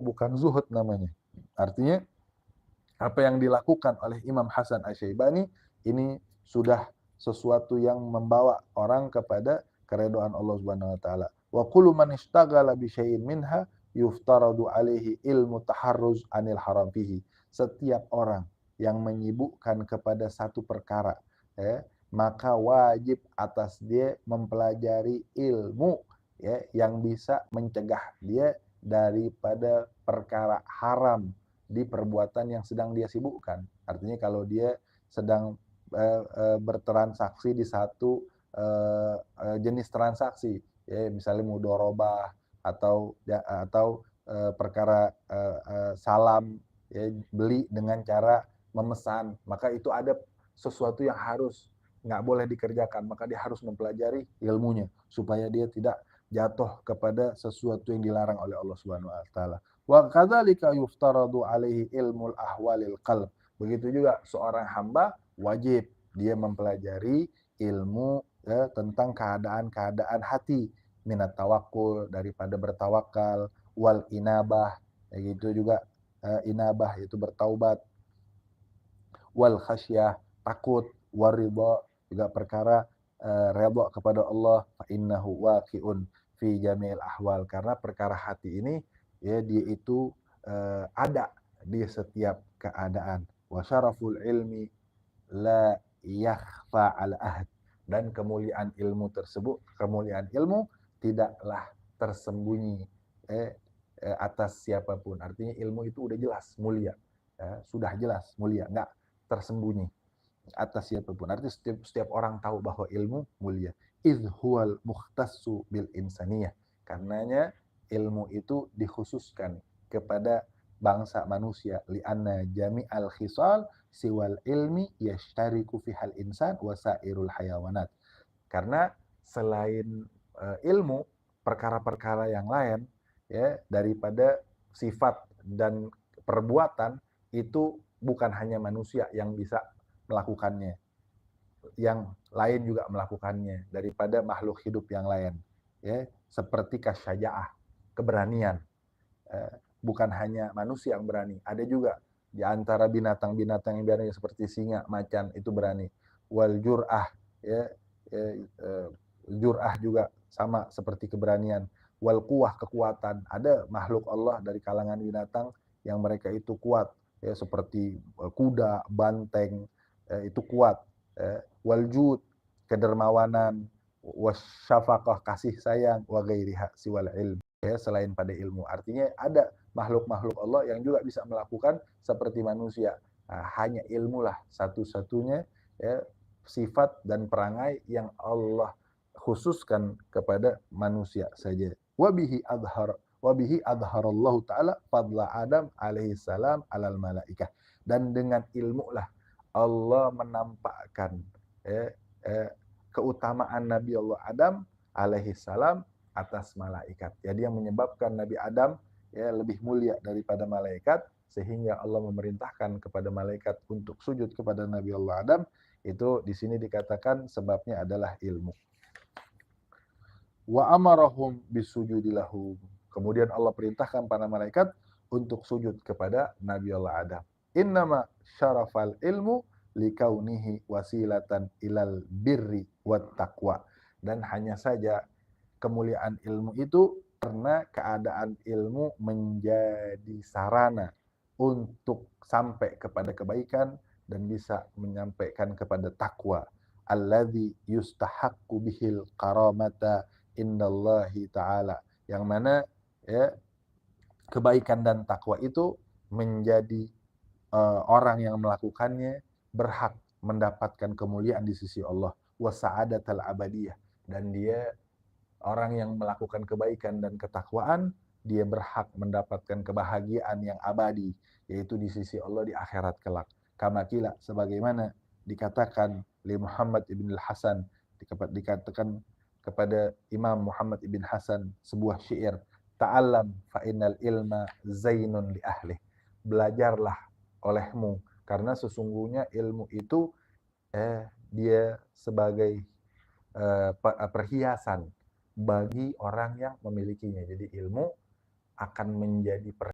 bukan zuhud namanya. Artinya apa yang dilakukan oleh Imam Hasan Asy-Syaibani ini sudah sesuatu yang membawa orang kepada keridhaan Allah Subhanahu wa taala. Wa kullu man ishtaghala bi syai'in minha yuftaradu alaihi ilmu taharruz anil haram fihi. Setiap orang yang menyibukkan kepada satu perkara, ya, maka wajib atas dia mempelajari ilmu, ya, yang bisa mencegah dia daripada perkara haram di perbuatan yang sedang dia sibukkan. Artinya kalau dia sedang bertransaksi di satu jenis transaksi, ya, misalnya mudharabah atau perkara salam, ya, beli dengan cara memesan, maka itu ada sesuatu yang harus nggak boleh dikerjakan, maka dia harus mempelajari ilmunya supaya dia tidak jatuh kepada sesuatu yang dilarang oleh Allah Subhanahu wa taala. Wa kadzalika yuftaradu alaihi ilmul ahwalil qalb. Begitu juga seorang hamba wajib dia mempelajari ilmu, ya, tentang keadaan-keadaan hati, minat tawakkul, daripada bertawakal, wal inabah, ya, gitu juga inabah itu bertaubat, wal khasyah takut, waridha juga perkara redha kepada Allah, fa innahu waqi'un fi jami'il ahwal, karena perkara hati ini, ya, dia itu ada di setiap keadaan. Wa syaraful ilmi la yakhfa al ahad, dan kemuliaan ilmu tersebut, kemuliaan ilmu tidaklah tersembunyi atas siapapun. Artinya ilmu itu udah jelas mulia, ya, sudah jelas mulia, nggak tersembunyi atas siapapun. Artinya setiap orang tahu bahwa ilmu mulia. Idh huwal mukhtassu bil insaniyah. Karenanya ilmu itu dikhususkan kepada bangsa manusia. Lianna jami'al khisal siwal ilmi yashtariku fihal insan wasairul hayawanat. Karena selain ilmu, perkara-perkara yang lain, ya, daripada sifat dan perbuatan itu bukan hanya manusia yang bisa melakukannya, yang lain juga melakukannya daripada makhluk hidup yang lain, ya, seperti kasyajaah, keberanian. Bukan hanya manusia yang berani, ada juga di antara binatang-binatang yang berani seperti singa, macan itu berani. Wal jur'ah, ya, jur'ah juga sama seperti keberanian. Wal quwah, kekuatan. Ada makhluk Allah dari kalangan binatang yang mereka itu kuat, ya, seperti kuda, banteng, itu kuat. Wal jud, kedermawanan, wasyafaqah, kasih sayang, wa ghairiha siwal ilm, ya, selain pada ilmu. Artinya ada makhluk-makhluk Allah yang juga bisa melakukan seperti manusia. Nah, hanya ilmulah satu-satunya, ya, sifat dan perangai yang Allah khususkan kepada manusia saja. Wabihi adharallahu ta'ala fadla Adam alaihi salam alal malaikah. Dan dengan ilmu lah Allah menampakkan, ya, keutamaan Nabi Allah Adam alaihi salam atas malaikat. Jadi yang menyebabkan Nabi Adam, ya, lebih mulia daripada malaikat, sehingga Allah memerintahkan kepada malaikat untuk sujud kepada Nabi Allah Adam, itu di sini dikatakan sebabnya adalah ilmu. Wa amarahum bisujudi lahu. Kemudian Allah perintahkan para malaikat untuk sujud kepada Nabi Allah Adam. Innama syarafal ilmu likaunihi wasilatan ilal birri wat taqwa. Dan hanya saja kemuliaan ilmu itu karena keadaan ilmu menjadi sarana untuk sampai kepada kebaikan dan bisa menyampaikan kepada takwa. Alladzi yustahaqqu bihil karamata indallahi ta'ala. Yang mana, ya, kebaikan dan takwa itu menjadi orang yang melakukannya berhak mendapatkan kemuliaan di sisi Allah, wasa'adatal abadiyah, dan dia orang yang melakukan kebaikan dan ketakwaan, dia berhak mendapatkan kebahagiaan yang abadi, yaitu di sisi Allah di akhirat kelak. Kama kila, sebagaimana dikatakan li Muhammad ibn al-Hasan, dikatakan kepada Imam Muhammad ibn Hasan sebuah syair, ta'allam fa innal ilma zainun li ahli. Belajarlah olehmu, karena sesungguhnya ilmu itu dia sebagai perhiasan bagi orang yang memilikinya. Jadi ilmu akan menjadi